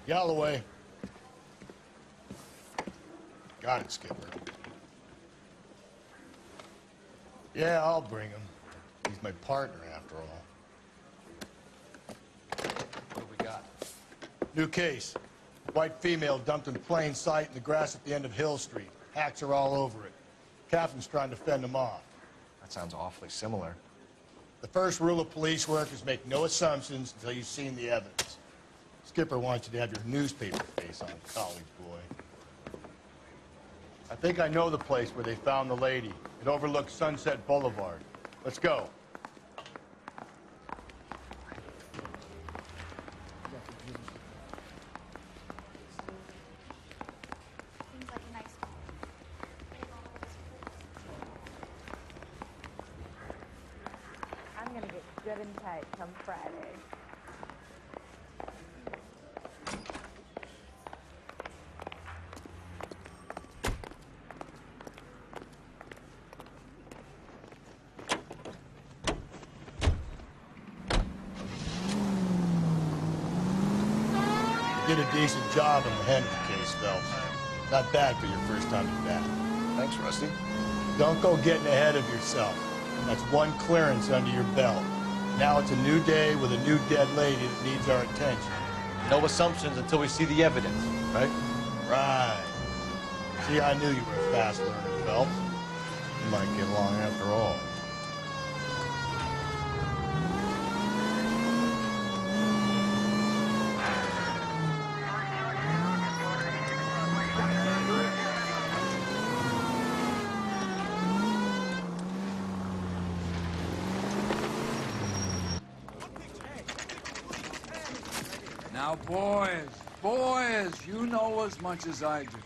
Galloway. Got it, Skipper. Yeah, I'll bring him. He's my partner, after all. What do we got? New case. White female dumped in plain sight in the grass at the end of Hill Street. Hacks are all over it. Captain's trying to fend them off. That sounds awfully similar. The first rule of police work is make no assumptions until you've seen the evidence. Skipper wants you to have your newspaper face on, college boy. I think I know the place where they found the lady. It overlooks Sunset Boulevard. Let's go. Seems like a nice one. I'm gonna get good and tight come Friday. You did a decent job on the Henry case, Phelps. Not bad for your first time at bat. Thanks, Rusty. Don't go getting ahead of yourself. That's one clearance under your belt. Now it's a new day with a new dead lady that needs our attention. No assumptions until we see the evidence, right? Right. See, I knew you were a fast learner, Phelps. You might get along after all. Now, boys, you know as much as I do.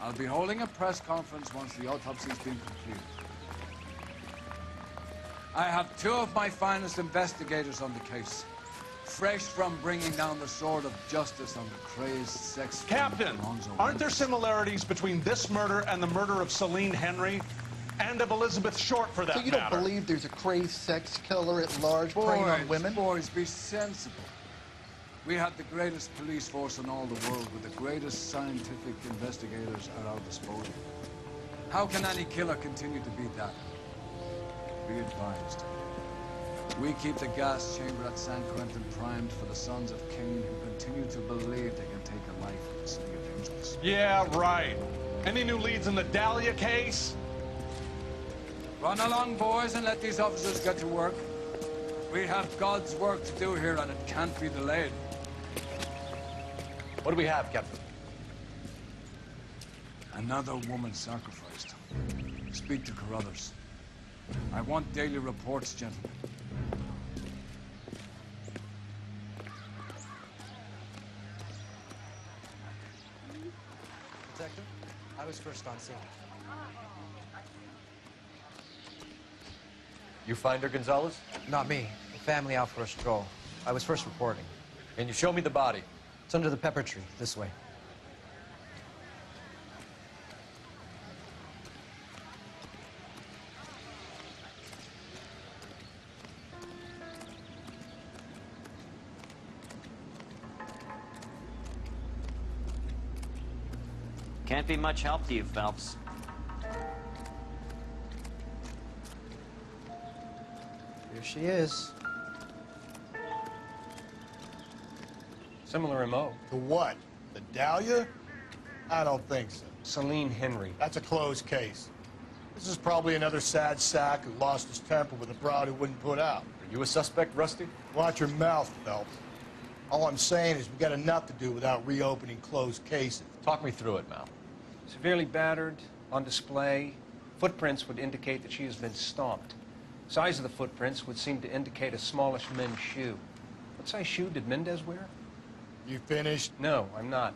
I'll be holding a press conference once the autopsy's been completed. I have two of my finest investigators on the case, fresh from bringing down the sword of justice on the crazed sex... Captain, aren't there similarities between this murder and the murder of Celine Henry? And of Elizabeth Short, for that matter? So you don't believe there's a crazed sex killer at large preying on women? Boys, be sensible. We have the greatest police force in all the world with the greatest scientific investigators at our disposal. How can any killer continue to beat that? Be advised. We keep the gas chamber at San Quentin primed for the sons of Cain who continue to believe they can take a life in the city of angels. Yeah, right. Any new leads in the Dahlia case? Run along, boys, and let these officers get to work. We have God's work to do here, and it can't be delayed. What do we have, Captain? Another woman sacrificed. Speak to Carruthers. I want daily reports, gentlemen. Detective, I was first on scene. You find her, Gonzalez? Not me. The family out for a stroll. I was first reporting. Can you show me the body? It's under the pepper tree, this way. Can't be much help to you, Phelps. Here she is. Similar MO. To what? The Dahlia? I don't think so. Celine Henry. That's a closed case. This is probably another sad sack who lost his temper with a broad who wouldn't put out. Are you a suspect, Rusty? Watch your mouth, Phelps. All I'm saying is we got enough to do without reopening closed cases. Talk me through it, Mal. Severely battered, on display. Footprints would indicate that she has been stomped. Size of the footprints would seem to indicate a smallish men's shoe. What size shoe did Mendez wear? You finished? No, I'm not.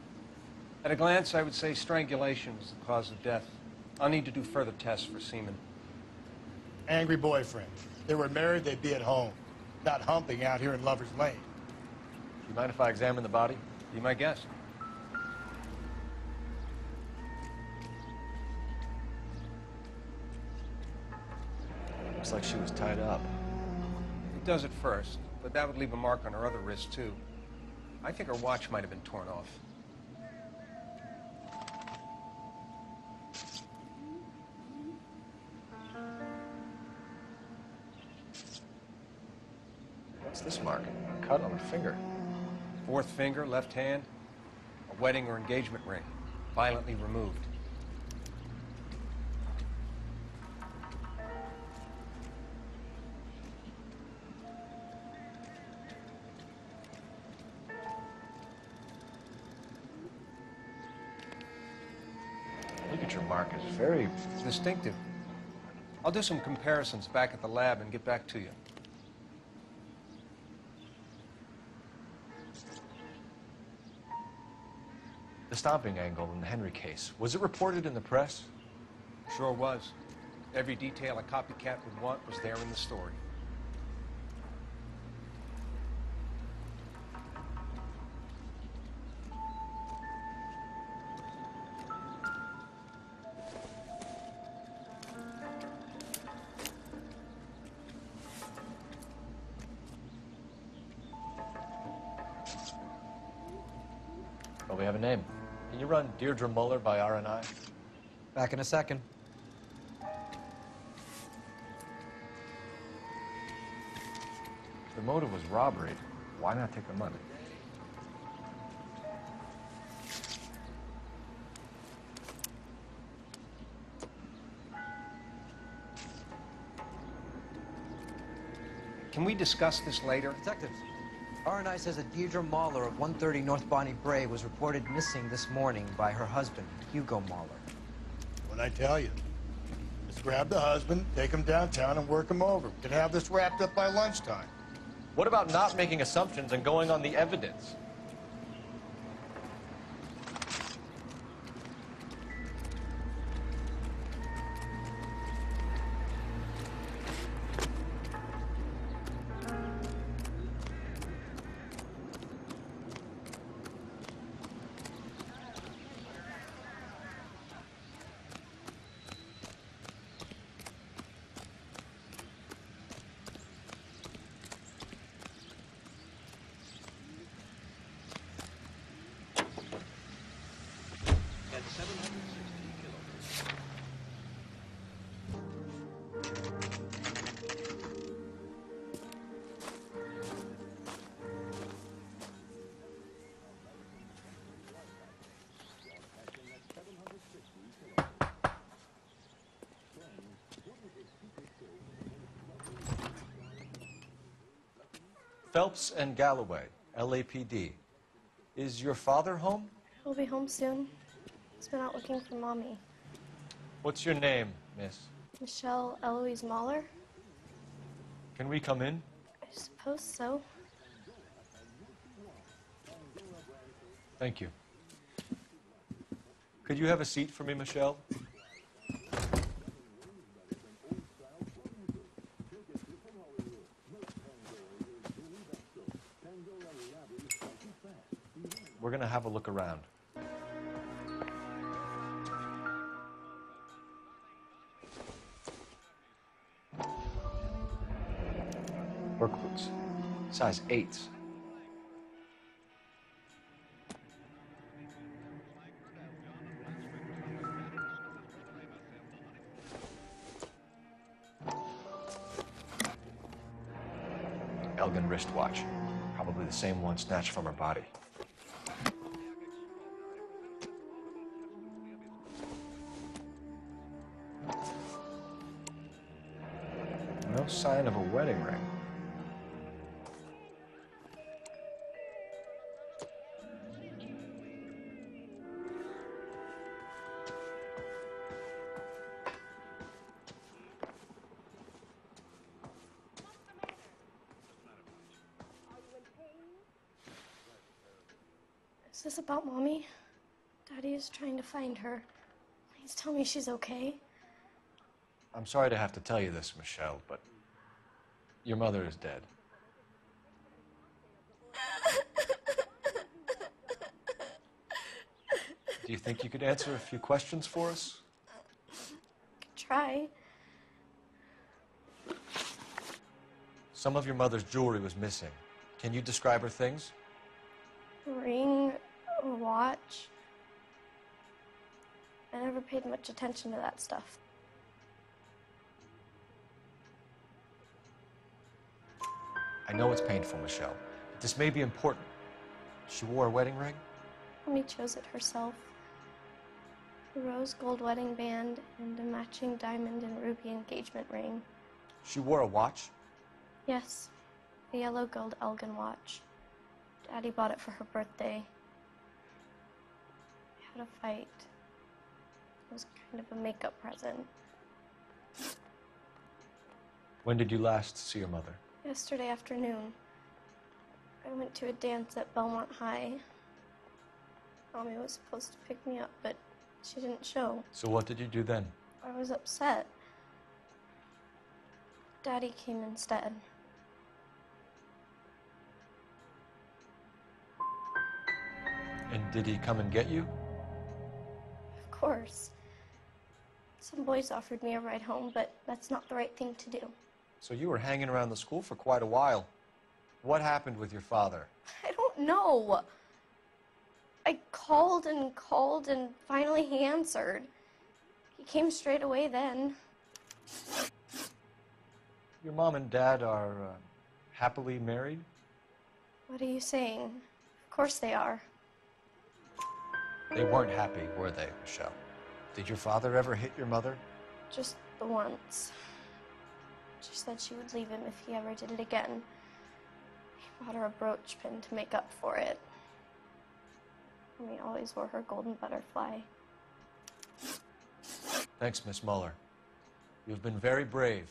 At a glance, I would say strangulation was the cause of death. I'll need to do further tests for semen. Angry boyfriend. If they were married, they'd be at home, not humping out here in Lover's Lane. Do you mind if I examine the body? Be my guest. Looks like she was tied up. It does at first, but that would leave a mark on her other wrist, too. I think her watch might have been torn off. What's this mark? A cut on the finger. Fourth finger, left hand, a wedding or engagement ring, violently removed. Look at your mark. It's very... Distinctive. I'll do some comparisons back at the lab and get back to you. The stomping angle in the Henry case, was it reported in the press? Sure was. Every detail a copycat would want was there in the story. Well, we have a name. Can you run Deirdre Muller by RNI? Back in a second. The motive was robbery. Why not take the money? Can we discuss this later? Detectives, RNI says that Deirdre Mahler of 130 North Bonnie Bray was reported missing this morning by her husband, Hugo Mahler. What'd I tell you? Let's grab the husband, take him downtown, and work him over. We could have this wrapped up by lunchtime. What about not making assumptions and going on the evidence? Phelps and Galloway, LAPD. Is your father home? He'll be home soon. He's been out looking for Mommy. What's your name, miss? Michelle Eloise Mahler? Can we come in? I suppose so. Thank you. Could you have a seat for me, Michelle? We're going to have a look around. Work boots, size 8s. Elgin wristwatch, probably the same one snatched from her body. No sign of a wedding ring. Is this about Mommy? Daddy is trying to find her. Please tell me she's okay. I'm sorry to have to tell you this, Michelle, but your mother is dead. Do you think you could answer a few questions for us? Could try. Some of your mother's jewelry was missing. Can you describe her things? A ring, a watch. I never paid much attention to that stuff. I know it's painful, Michelle, but this may be important. She wore a wedding ring? Mommy chose it herself. A rose gold wedding band and a matching diamond and ruby engagement ring. She wore a watch? Yes, a yellow gold Elgin watch. Daddy bought it for her birthday. We had a fight. It was kind of a makeup present. When did you last see your mother? Yesterday afternoon. I went to a dance at Belmont High. Mommy was supposed to pick me up, but she didn't show. So what did you do then? I was upset. Daddy came instead. And did he come and get you? Of course. Some boys offered me a ride home, but that's not the right thing to do. So you were hanging around the school for quite a while. What happened with your father? I don't know. I called and finally he answered. He came straight away then. Your mom and dad are happily married? What are you saying? Of course they are. They weren't happy, were they, Michelle? Did your father ever hit your mother? Just the once. She said she would leave him if he ever did it again. He bought her a brooch pin to make up for it. Mommy always wore her golden butterfly. Thanks, Miss Muller. You've been very brave.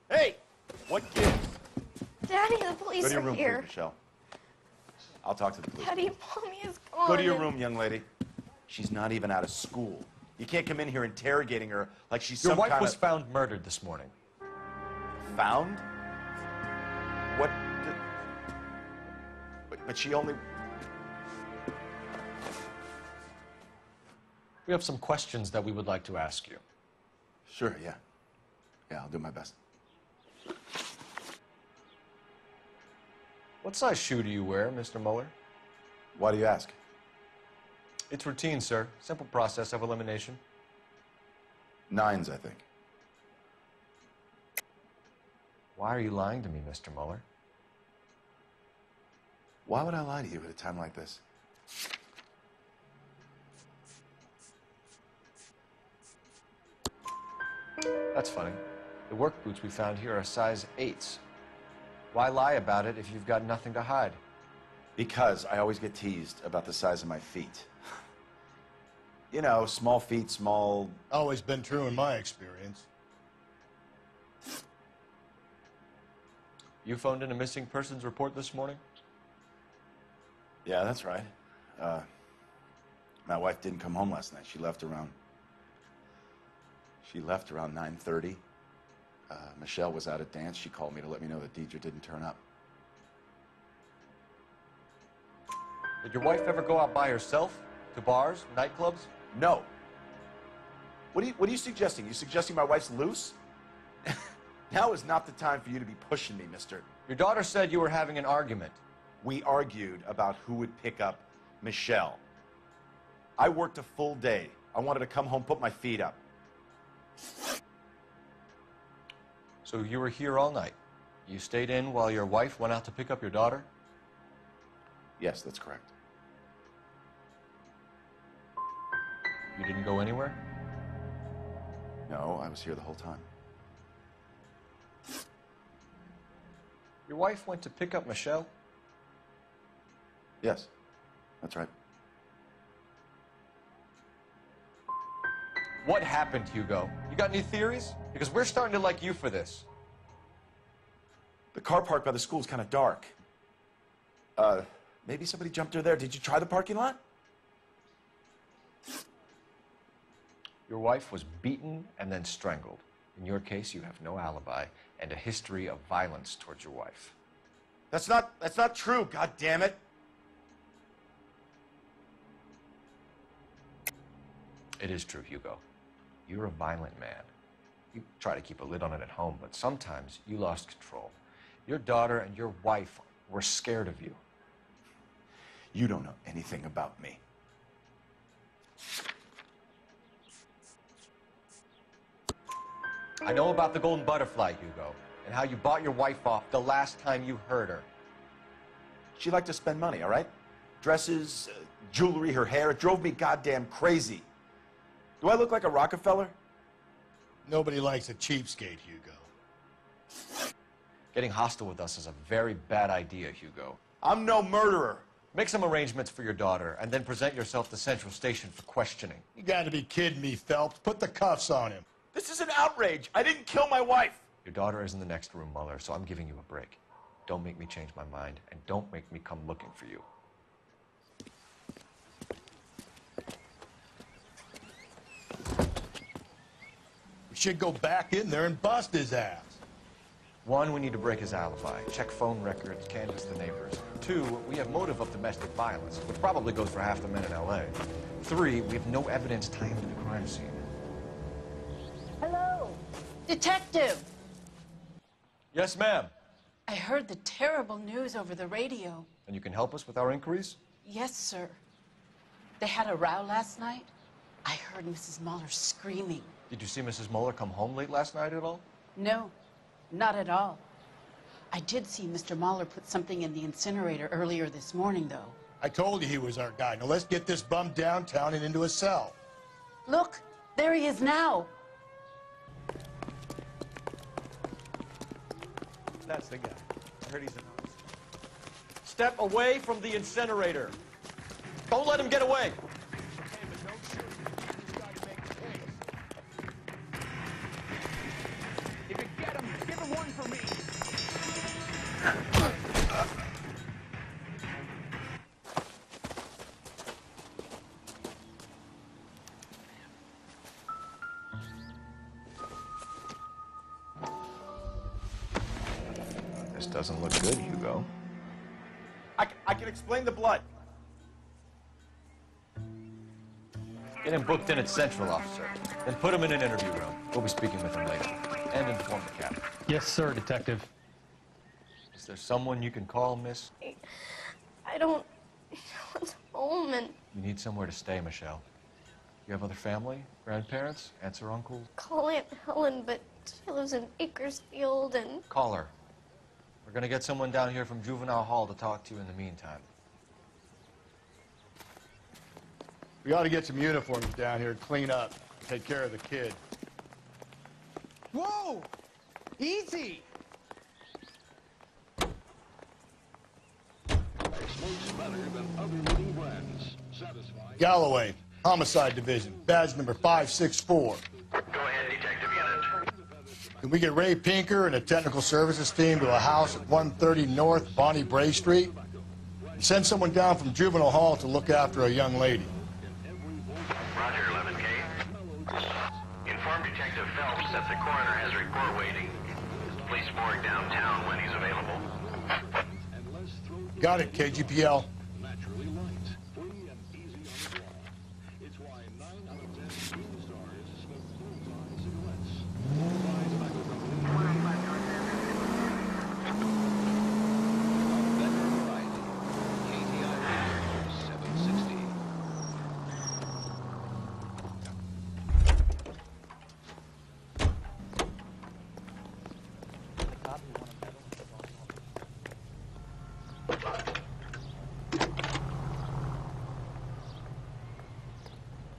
Hey! What gives? Daddy, the police Go to your are room, here. please, Michelle. I'll talk to the police. Daddy, Mommy is gone. Go to your room, young lady. She's not even out of school. You can't come in here interrogating her like she's Your some wife kind was of... found murdered this morning. Found? What? But she only... We have some questions that we would like to ask you. Sure, yeah. Yeah, I'll do my best. What size shoe do you wear, Mr. Muller? Why do you ask? It's routine, sir. Simple process of elimination. 9s, I think. Why are you lying to me, Mr. Muller? Why would I lie to you at a time like this? That's funny. The work boots we found here are size 8s. Why lie about it if you've got nothing to hide? Because I always get teased about the size of my feet. You know, small feet, small... Always been true in my experience. You phoned in a missing persons report this morning? Yeah, that's right. My wife didn't come home last night. She left around 9:30. Michelle was out at dance. She called me to let me know that Deidre didn't turn up. Did your wife ever go out by herself? To bars, nightclubs? No. What are you suggesting? You suggesting my wife's loose? Now is not the time for you to be pushing me, mister. Your daughter said you were having an argument. We argued about who would pick up Michelle. I worked a full day. I wanted to come home, put my feet up. So you were here all night. You stayed in while your wife went out to pick up your daughter? Yes, that's correct. You didn't go anywhere? No, I was here the whole time. Your wife went to pick up Michelle? Yes, that's right. What happened, Hugo? You got any theories? Because we're starting to like you for this. The car park by the school is kind of dark. Maybe somebody jumped her there. Did you try the parking lot? Your wife was beaten and then strangled. In your case, you have no alibi and a history of violence towards your wife. That's not true, God damn it. It is true, Hugo. You're a violent man. You try to keep a lid on it at home, but sometimes you lost control. Your daughter and your wife We're scared of you. You don't know anything about me. I know about the golden butterfly, Hugo, and how you bought your wife off the last time you heard her. She liked to spend money, all right? Dresses, jewelry, her hair. It drove me goddamn crazy. Do I look like a Rockefeller? Nobody likes a cheapskate, Hugo. Getting hostile with us is a very bad idea, Hugo. I'm no murderer. Make some arrangements for your daughter, and then present yourself to Central Station for questioning. You gotta be kidding me, Phelps. Put the cuffs on him. This is an outrage. I didn't kill my wife. Your daughter is in the next room, Muller, so I'm giving you a break. Don't make me change my mind, and don't make me come looking for you. We should go back in there and bust his ass. 1, we need to break his alibi. Check phone records, canvass the neighbors. 2, we have motive of domestic violence, which probably goes for half the men in L.A. 3, we have no evidence tying him to the crime scene. Hello, detective. Yes, ma'am. I heard the terrible news over the radio. And you can help us with our inquiries? Yes, sir. They had a row last night. I heard Mrs. Muller screaming. Did you see Mrs. Muller come home late last night at all? No, not at all. I did see Mr. Muller put something in the incinerator earlier this morning, though. I told you he was our guy. Now let's get this bum downtown and into a cell. Look, there he is now. That's the guy. I heard he's an homicide. Step away from the incinerator. Don't let him get away. Okay, but don't shoot. He's got to make the case. If you get him, give him one for me. This doesn't look good, Hugo. I can explain the blood. Get him booked in at Central, officer. Then put him in an interview room. We'll be speaking with him later. And inform the captain. Yes, sir, detective. Is there someone you can call, miss? I don't want home and You need somewhere to stay, Michelle. You have other family? Grandparents? Aunts or uncles? call Aunt Helen, but she lives in Bakersfield and Call her. We're gonna get someone down here from Juvenile Hall to talk to you in the meantime. We ought to get some uniforms down here, clean up, take care of the kid. Whoa! Easy! Galloway, Homicide Division, badge number 564. Go ahead, Detective Unit. Can we get Ray Pinker and a technical services team to a house at 130 North Bonnie Bray Street? And send someone down from Juvenile Hall to look after a young lady. Roger, 11K. Inform Detective Phelps that the coroner has a report waiting. Police morgue downtown when he's available. Got it, KGPL.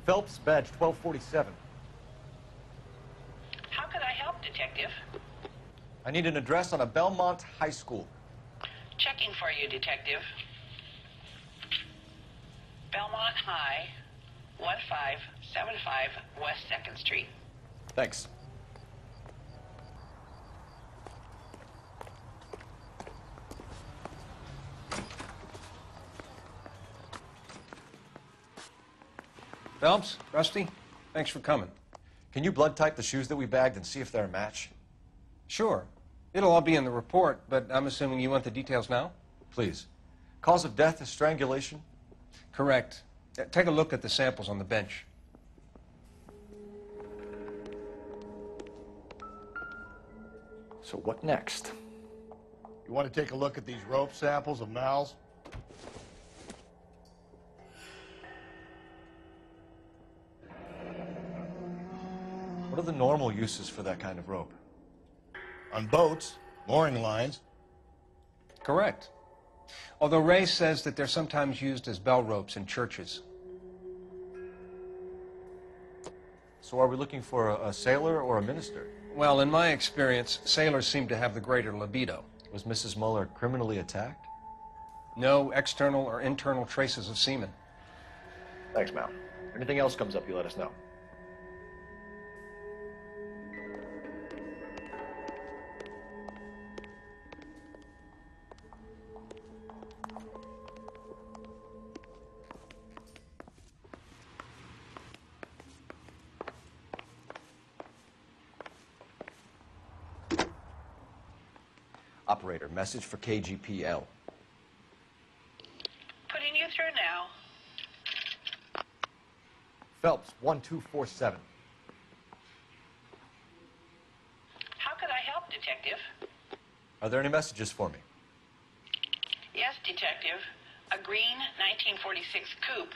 Phelps, badge 1247. How can I help, Detective? I need an address on a Belmont High School. Checking for you, Detective. Belmont High, 1575 West 2nd Street. Thanks. Phelps, Rusty, thanks for coming. Can you blood type the shoes that we bagged and see if they're a match? Sure. It'll all be in the report, but I'm assuming you want the details now? Please. Cause of death is strangulation? Correct. Take a look at the samples on the bench. So what next? You want to take a look at these rope samples of Mal's? What are the normal uses for that kind of rope? On boats, mooring lines. Correct. Although Ray says that they're sometimes used as bell ropes in churches. So are we looking for a sailor or a minister? Well, in my experience, sailors seem to have the greater libido. Was Mrs. Muller criminally attacked? No external or internal traces of semen. Thanks, Mal. Anything else comes up, you let us know. Operator, message for KGPL. Putting you through now. Phelps, 1247. How could I help, Detective? Are there any messages for me? Yes, Detective. A green 1946 coupe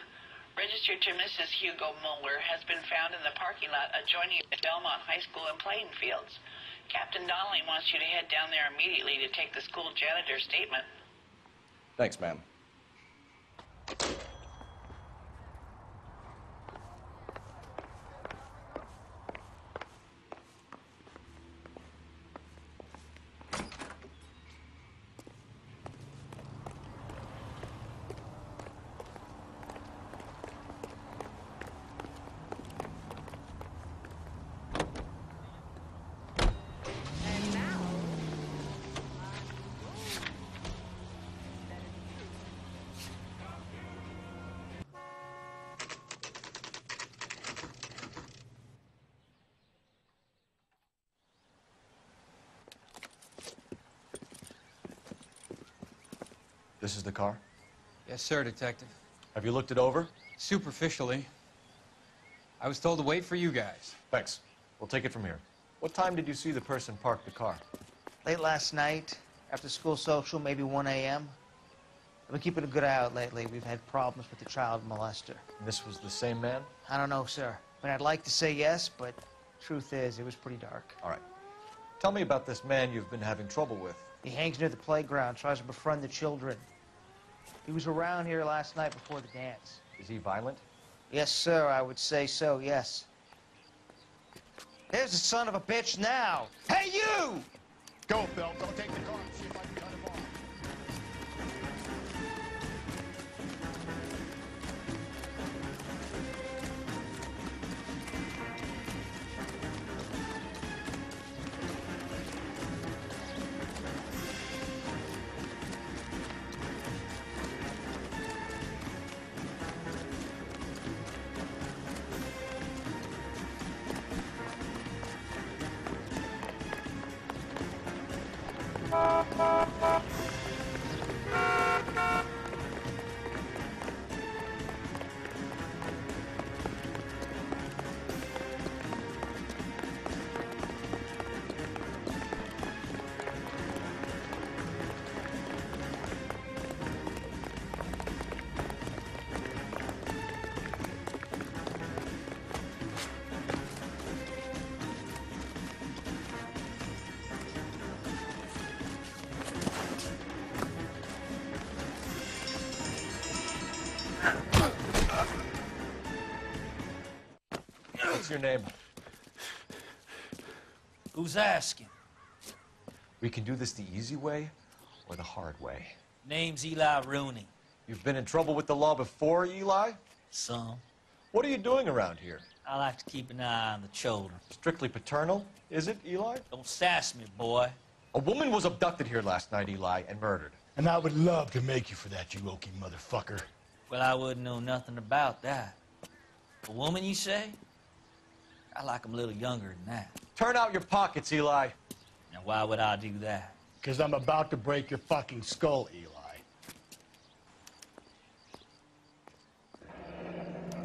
registered to Mrs. Hugo Muller has been found in the parking lot adjoining Belmont High School in Plainfields. Captain Donnelly wants you to head down there immediately to take the school janitor's statement. Thanks, ma'am. This is the car? Yes, sir, Detective. Have you looked it over? Superficially. I was told to wait for you guys. Thanks. We'll take it from here. What time did you see the person park the car? Late last night, after school social, maybe 1 a.m. I've been keeping a good eye out lately. We've had problems with the child molester. And this was the same man? I don't know, sir. I mean, I'd like to say yes, but truth is, it was pretty dark. All right. Tell me about this man you've been having trouble with. He hangs near the playground, tries to befriend the children. He was around here last night before the dance. Is he violent? Yes, sir, I would say so, yes. There's the son of a bitch now. Hey, you! Go, Phelps. I'll take the car and see if I can cut him off. What's your name? Who's asking? We can do this the easy way or the hard way. Name's Eli Rooney. You've been in trouble with the law before, Eli? Some. What are you doing around here? I like to keep an eye on the children. Strictly paternal, is it, Eli? Don't sass me, boy. A woman was abducted here last night, Eli, and murdered. And I would love to make you for that, you oaky motherfucker. Well, I wouldn't know nothing about that. A woman, you say? I like 'em a little younger than that. Turn out your pockets, Eli. Now, why would I do that? Because I'm about to break your fucking skull, Eli.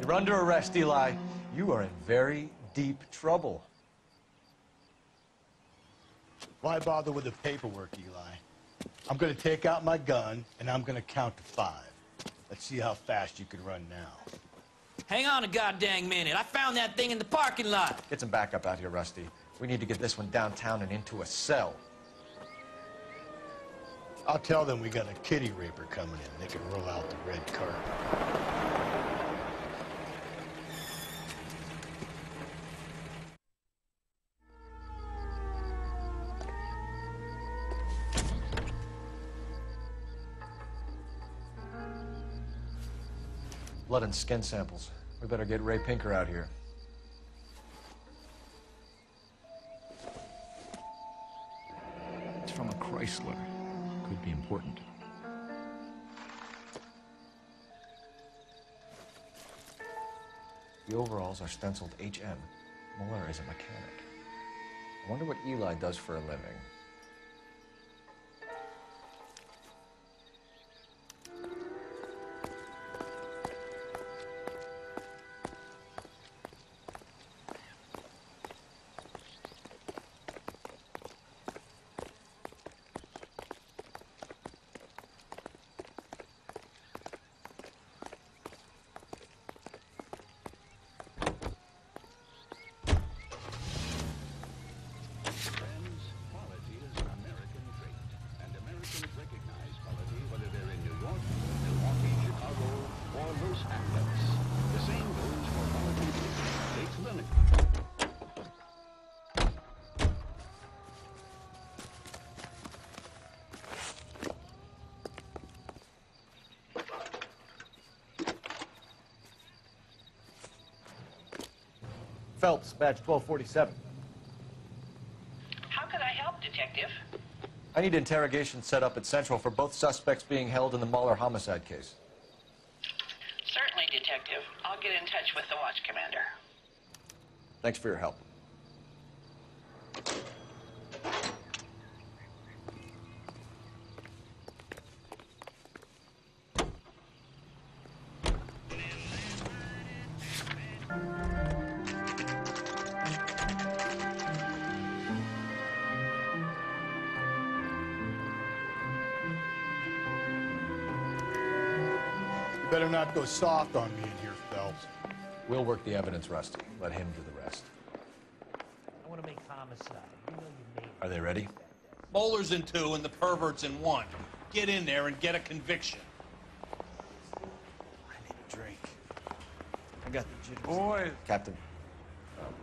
You're under arrest, Eli. You are in very deep trouble. Why bother with the paperwork, Eli? I'm going to take out my gun, and I'm going to count to 5. Let's see how fast you can run now. Hang on a goddamn minute. I found that thing in the parking lot. Get some backup out here, Rusty. We need to get this one downtown and into a cell. I'll tell them we got a kitty raper coming in. They can roll out the red carpet. Blood and skin samples. We better get Ray Pinker out here. It's from a Chrysler. Could be important. The overalls are stenciled HM. Muller is a mechanic. I wonder what Eli does for a living. Phelps, badge 1247. How could I help, Detective? I need interrogation set up at Central for both suspects being held in the Muller homicide case. Certainly, Detective. I'll get in touch with the watch commander. Thanks for your help. You better not go soft on me in here, Phelps. We'll work the evidence, Rusty. Let him do the rest. I want to make homicide. You know you made Are they ready? Bowler's in 2 and the pervert's in 1. Get in there and get a conviction. I need a drink. I got the jitters. Boy. Captain,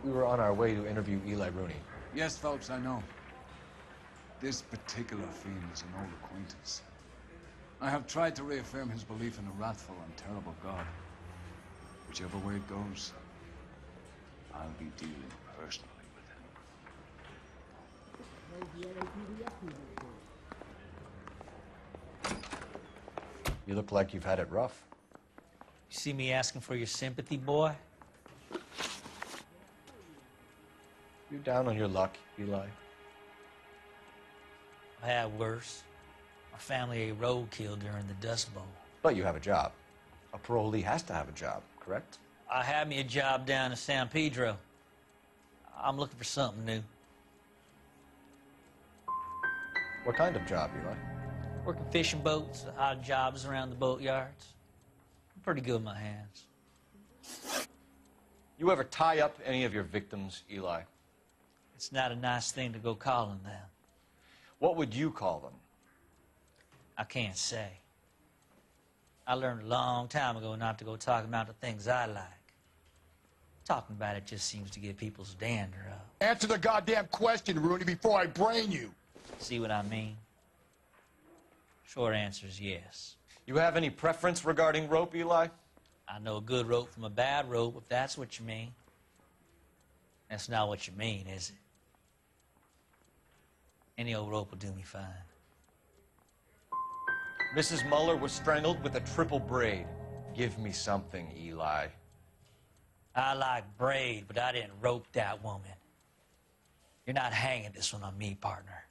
we were on our way to interview Eli Rooney. Yes, Phelps, I know. This particular fiend is an old acquaintance. I have tried to reaffirm his belief in a wrathful and terrible God. Whichever way it goes, I'll be dealing personally with him. You look like you've had it rough. You see me asking for your sympathy, boy? You down on your luck, Eli? I had worse. My family ate roadkill during the Dust Bowl. But you have a job. A parolee has to have a job, correct? I had me a job down in San Pedro. I'm looking for something new. What kind of job, Eli? Working fishing boats, odd jobs around the boatyards. I'm pretty good with my hands. You ever tie up any of your victims, Eli? It's not a nice thing to go calling them. What would you call them? I can't say. I learned a long time ago not to go talking about the things I like. Talking about it just seems to get people's dander up. Answer the goddamn question, Rooney, before I brain you. See what I mean? Short answer is yes. You have any preference regarding rope, Eli? I know a good rope from a bad rope, if that's what you mean. That's not what you mean, is it? Any old rope will do me fine. Mrs. Muller was strangled with a triple braid. Give me something, Eli. I like braid, but I didn't rope that woman. You're not hanging this one on me, partner.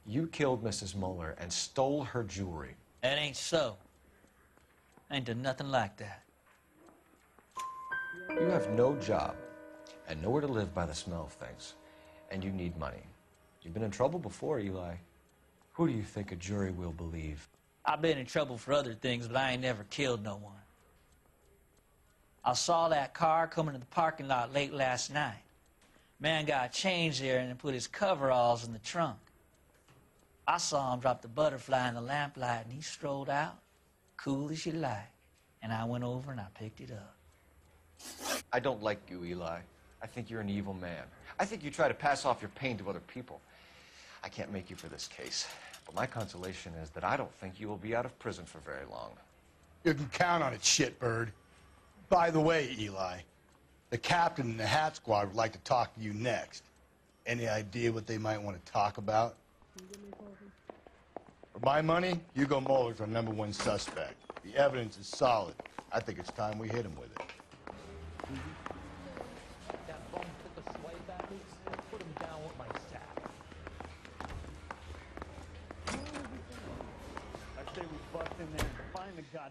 You killed Mrs. Muller and stole her jewelry. That ain't so. I ain't done nothing like that. You have no job and nowhere to live by the smell of things, and you need money. You've been in trouble before, Eli. Who do you think a jury will believe? I've been in trouble for other things, but I ain't never killed no one. I saw that car coming to the parking lot late last night. Man got changed there and then put his coveralls in the trunk. I saw him drop the butterfly in the lamplight, and he strolled out, cool as you like. And I went over and I picked it up. I don't like you, Eli. I think you're an evil man. I think you try to pass off your pain to other people. I can't make you for this case, but my consolation is that I don't think you will be out of prison for very long. You can count on it, shitbird. By the way, Eli, the captain and the hat squad would like to talk to you next. Any idea what they might want to talk about? For my money, Hugo Muller's our #1 suspect. The evidence is solid. I think it's time we hit him with it.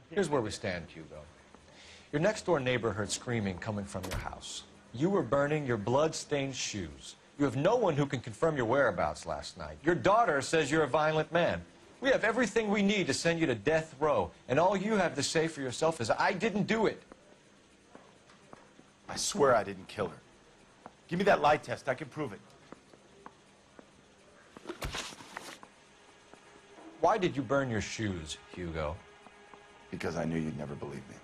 Here's where we stand, Hugo. Your next-door neighbor heard screaming coming from your house. You were burning your blood-stained shoes. You have no one who can confirm your whereabouts last night. Your daughter says you're a violent man. We have everything we need to send you to death row, and all you have to say for yourself is, I didn't do it. I swear I didn't kill her. Give me that lie test. I can prove it. Why did you burn your shoes, Hugo? Because I knew you'd never believe me.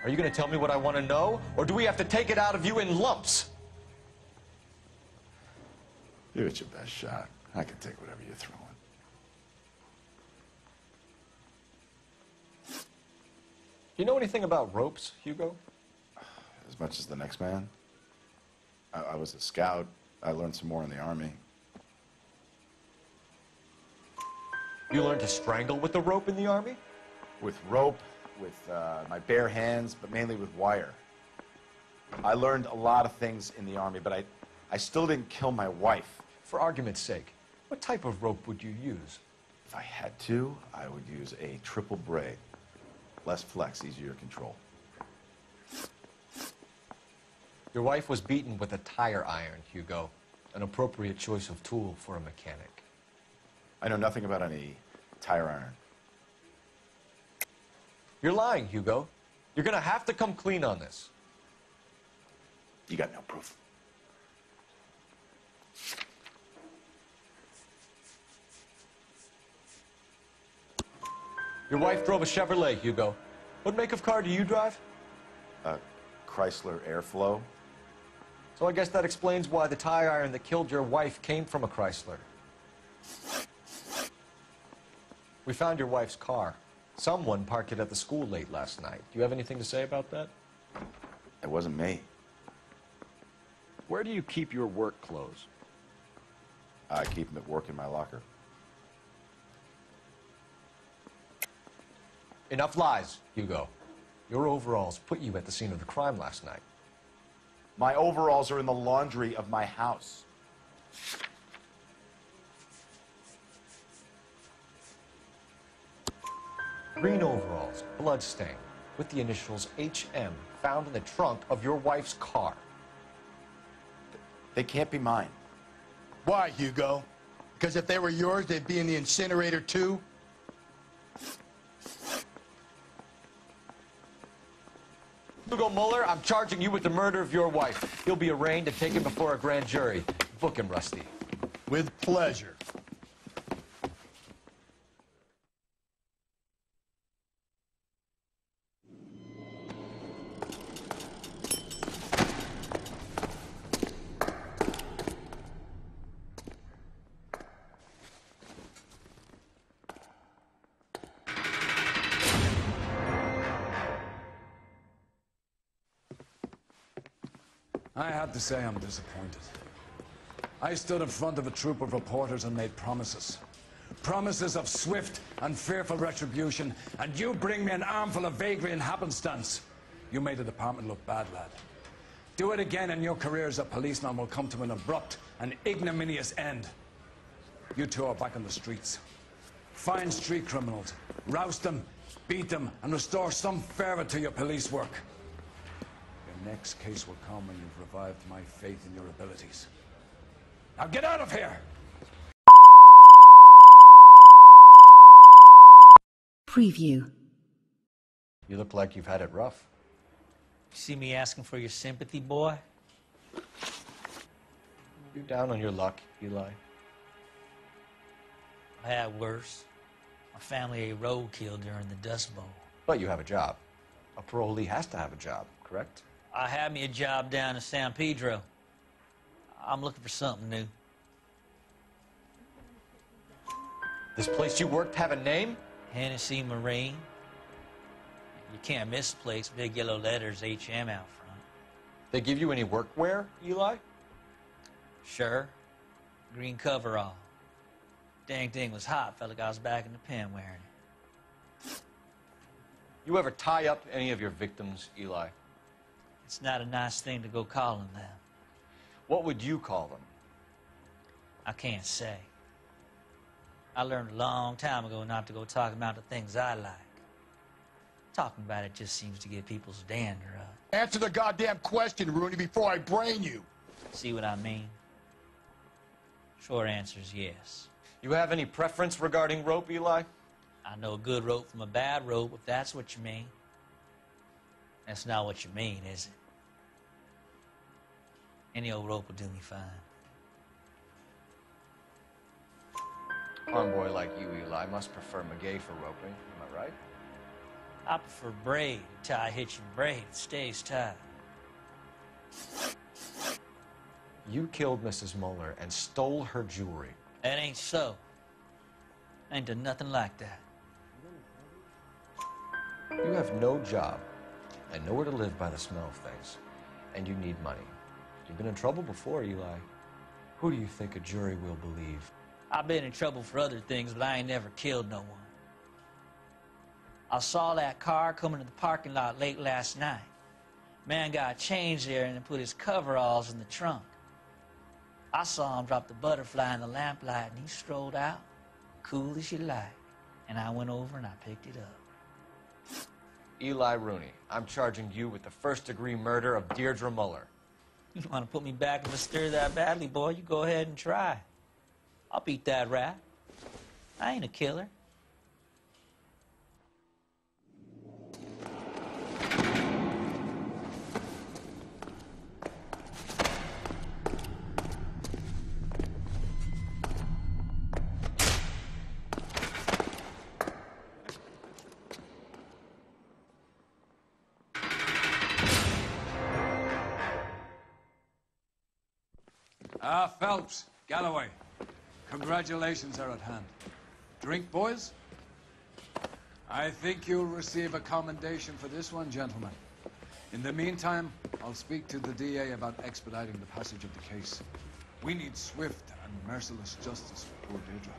Are you going to tell me what I want to know, or do we have to take it out of you in lumps? Give it your best shot. I can take whatever you're throwing. Do you know anything about ropes, Hugo? As much as the next man. I was a scout. I learned some more in the Army. You learned to strangle with the rope in the Army? With rope, with my bare hands, but mainly with wire. I learned a lot of things in the Army, but I still didn't kill my wife. For argument's sake, what type of rope would you use? If I had to, I would use a triple braid. Less flex, easier to control. Your wife was beaten with a tire iron, Hugo. An appropriate choice of tool for a mechanic. I know nothing about any tire iron. You're lying, Hugo. You're gonna have to come clean on this. You got no proof. Your wife drove a Chevrolet, Hugo. What make of car do you drive? A Chrysler Airflow. So I guess that explains why the tire iron that killed your wife came from a Chrysler. We found your wife's car. Someone parked it at the school late last night. Do you have anything to say about that? It wasn't me. Where do you keep your work clothes? I keep them at work in my locker. Enough lies, Hugo. Your overalls put you at the scene of the crime last night. My overalls are in the laundry of my house. Green overalls, bloodstained, with the initials HM, found in the trunk of your wife's car. They can't be mine. Why, Hugo? Because if they were yours, they'd be in the incinerator too? Hugo Muller, I'm charging you with the murder of your wife. You'll be arraigned and taken before a grand jury. Book him, Rusty. With pleasure. I have to say I'm disappointed. I stood in front of a troop of reporters and made promises. Promises of swift and fearful retribution, and you bring me an armful of vagary and happenstance. You made the department look bad, lad. Do it again and your career as a policeman will come to an abrupt and ignominious end. You two are back on the streets. Find street criminals, roust them, beat them, and restore some fervor to your police work. The next case will come when you've revived my faith in your abilities. Now get out of here! Preview. You look like you've had it rough. You see me asking for your sympathy, boy? You down on your luck, Eli? I had worse. My family ate roadkill during the Dust Bowl. But you have a job. A parolee has to have a job, correct? I had me a job down in San Pedro. I'm looking for something new. This place you worked have a name? Hennessy Marine. You can't miss the place. Big yellow letters, HM out front. They give you any workwear, Eli? Sure. Green coverall. Dang thing was hot. Felt like I was back in the pen wearing it. You ever tie up any of your victims, Eli? It's not a nice thing to go calling them. What would you call them? I can't say. I learned a long time ago not to go talking about the things I like. Talking about it just seems to get people's dander up. Answer the goddamn question, Rooney, before I brain you. See what I mean? Short answer is yes. You have any preference regarding rope, Eli? I know a good rope from a bad rope, if that's what you mean. That's not what you mean, is it? Any old rope will do me fine. Farm boy like you, Eli, must prefer Magay for roping. Am I right? I prefer braid. Tie hitching braid. It stays tight. You killed Mrs. Muller and stole her jewelry. That ain't so. I ain't done nothing like that. You have no job and nowhere to live by the smell of things. And you need money. You've been in trouble before, Eli. Who do you think a jury will believe? I've been in trouble for other things, but I ain't never killed no one. I saw that car coming to the parking lot late last night. Man got changed there and then put his coveralls in the trunk. I saw him drop the butterfly in the lamplight and he strolled out, cool as you like. And I went over and I picked it up. Eli Rooney, I'm charging you with the first-degree murder of Deirdre Muller. You want to put me back in the stir that badly, boy? You go ahead and try. I'll beat that rat. I ain't a killer. Phelps, Galloway, congratulations are at hand. Drink, boys? I think you'll receive a commendation for this one, gentlemen. In the meantime, I'll speak to the DA about expediting the passage of the case. We need swift and merciless justice for poor Deirdre.